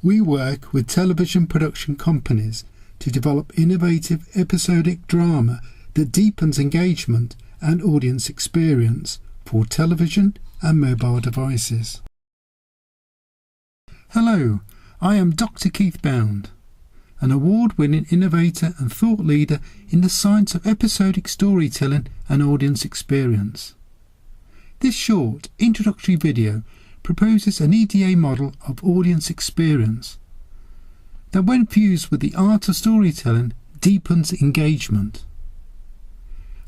We work with television production companies to develop innovative episodic drama that deepens engagement and audience experience for television and mobile devices. Hello, I am Dr. Keith Bound, an award-winning innovator and thought leader in the science of episodic storytelling and audience experience. This short introductory video proposes an EDA model of audience experience that, when fused with the art of storytelling, deepens engagement.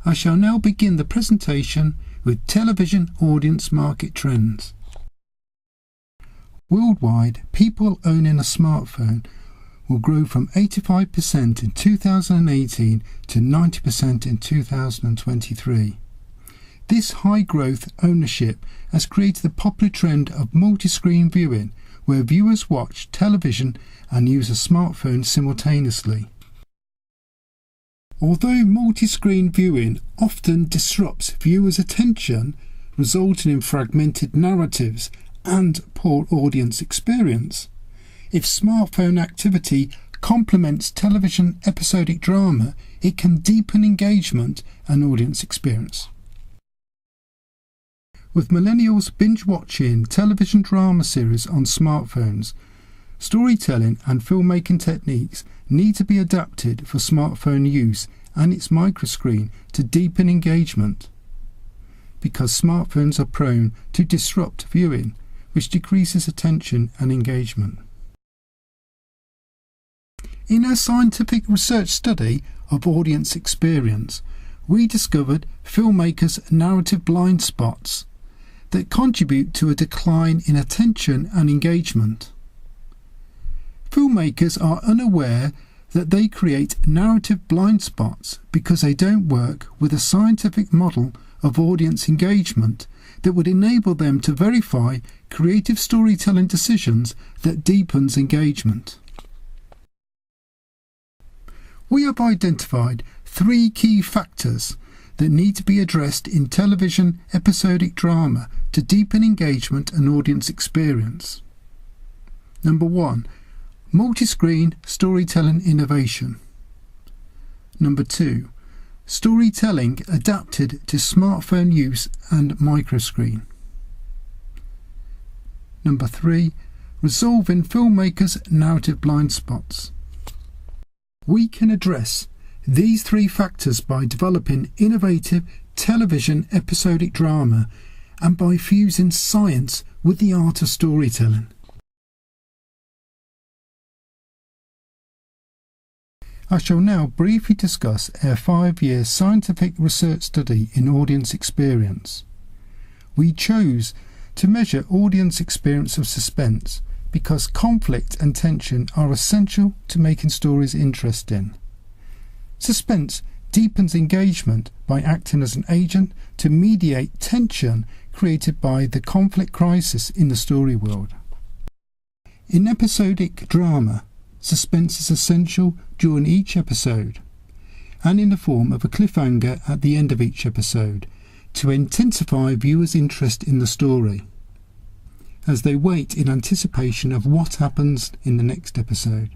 I shall now begin the presentation with television audience market trends. Worldwide, people owning a smartphone will grow from 85% in 2018 to 90% in 2023. This high growth ownership has created the popular trend of multi-screen viewing, where viewers watch television and use a smartphone simultaneously. Although multi-screen viewing often disrupts viewers' attention, resulting in fragmented narratives and poor audience experience, if smartphone activity complements television episodic drama, it can deepen engagement and audience experience. With millennials binge-watching television drama series on smartphones, storytelling and filmmaking techniques need to be adapted for smartphone use and its microscreen to deepen engagement, because smartphones are prone to disrupt viewing, which decreases attention and engagement. In our scientific research study of audience experience, we discovered filmmakers' narrative blind spots that contribute to a decline in attention and engagement. Filmmakers are unaware that they create narrative blind spots because they don't work with a scientific model of audience engagement that would enable them to verify creative storytelling decisions that deepens engagement. We have identified 3 key factors that need to be addressed in television episodic drama to deepen engagement and audience experience. Number 1. Multi-screen storytelling innovation. Number 2. Storytelling adapted to smartphone use and microscreen. Number 3. Resolving filmmakers' narrative blind spots. We can address these 3 factors by developing innovative television episodic drama and by fusing science with the art of storytelling. I shall now briefly discuss our 5-year scientific research study in audience experience. We chose to measure audience experience of suspense because conflict and tension are essential to making stories interesting. Suspense deepens engagement by acting as an agent to mediate tension created by the conflict crisis in the story world. In episodic drama, suspense is essential during each episode and in the form of a cliffhanger at the end of each episode to intensify viewers' interest in the story as they wait in anticipation of what happens in the next episode.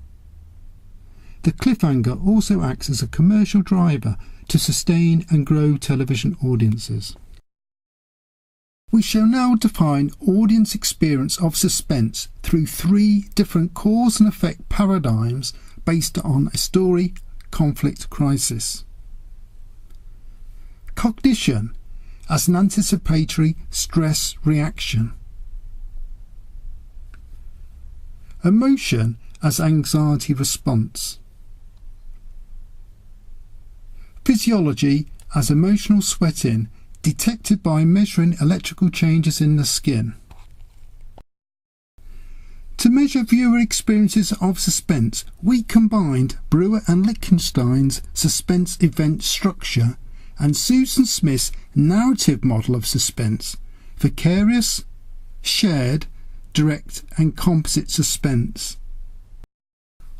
The cliffhanger also acts as a commercial driver to sustain and grow television audiences. We shall now define audience experience of suspense through 3 different cause and effect paradigms based on a story conflict crisis. Cognition as an anticipatory stress reaction. Emotion as anxiety response. Physiology as emotional sweating detected by measuring electrical changes in the skin. To measure viewer experiences of suspense, we combined Brewer and Lichtenstein's suspense event structure and Susan Smith's narrative model of suspense: vicarious, shared, direct and composite suspense.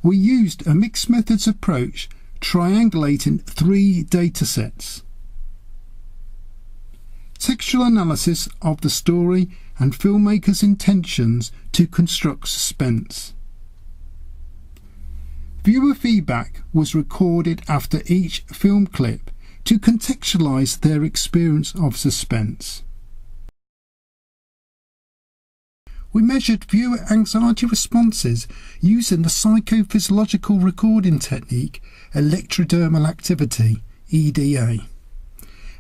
We used a mixed methods approach, triangulating 3 datasets: textual analysis of the story and filmmakers' intentions to construct suspense, Viewer feedback was recorded after each film clip to contextualise their experience of suspense. We measured viewer anxiety responses using the psychophysiological recording technique Electrodermal Activity, EDA,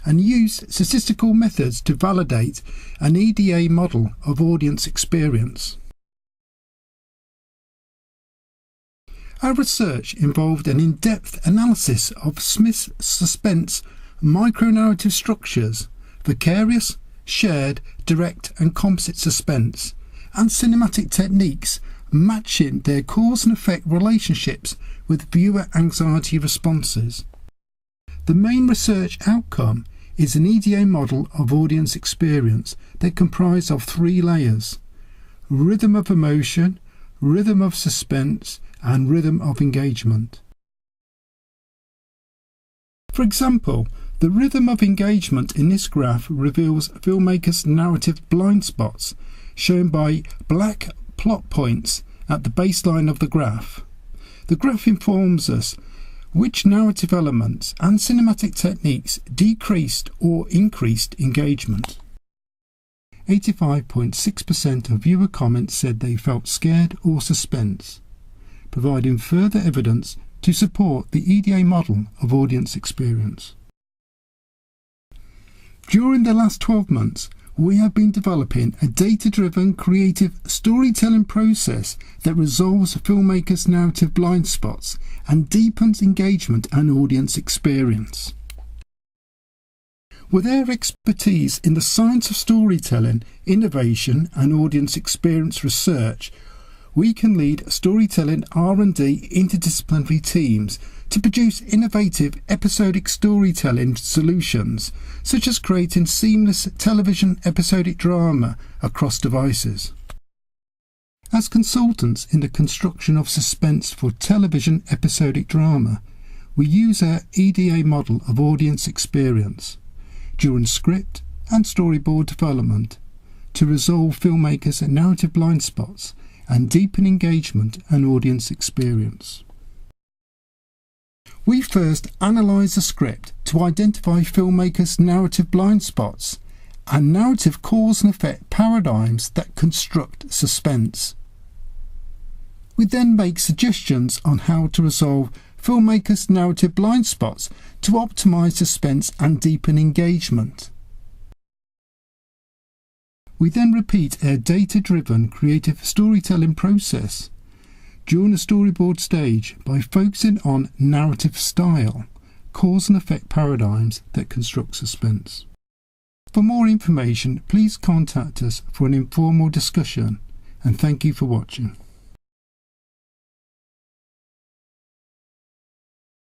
and used statistical methods to validate an EDA model of audience experience. Our research involved an in-depth analysis of Smith's suspense micronarrative structures, vicarious, shared, direct and composite suspense, and cinematic techniques matching their cause and effect relationships with viewer anxiety responses. The main research outcome is an EDA model of audience experience that comprises of 3 layers: rhythm of emotion, rhythm of suspense, and rhythm of engagement. For example, the rhythm of engagement in this graph reveals filmmakers' narrative blind spots, shown by black plot points at the baseline of the graph. The graph informs us which narrative elements and cinematic techniques decreased or increased engagement. 85.6% of viewer comments said they felt scared or suspense, providing further evidence to support the EDA model of audience experience. During the last 12 months, we have been developing a data-driven creative storytelling process that resolves filmmakers' narrative blind spots and deepens engagement and audience experience. With our expertise in the science of storytelling, innovation and audience experience research, we can lead storytelling R&D interdisciplinary teams to produce innovative episodic storytelling solutions, such as creating seamless television episodic drama across devices. As consultants in the construction of suspense for television episodic drama, we use our EDA model of audience experience during script and storyboard development to resolve filmmakers' narrative blind spots and deepen engagement and audience experience. We first analyse the script to identify filmmakers' narrative blind spots and narrative cause and effect paradigms that construct suspense. We then make suggestions on how to resolve filmmakers' narrative blind spots to optimise suspense and deepen engagement. We then repeat our data-driven creative storytelling process during the storyboard stage by focusing on narrative style, cause and effect paradigms that construct suspense. For more information, please contact us for an informal discussion, and thank you for watching.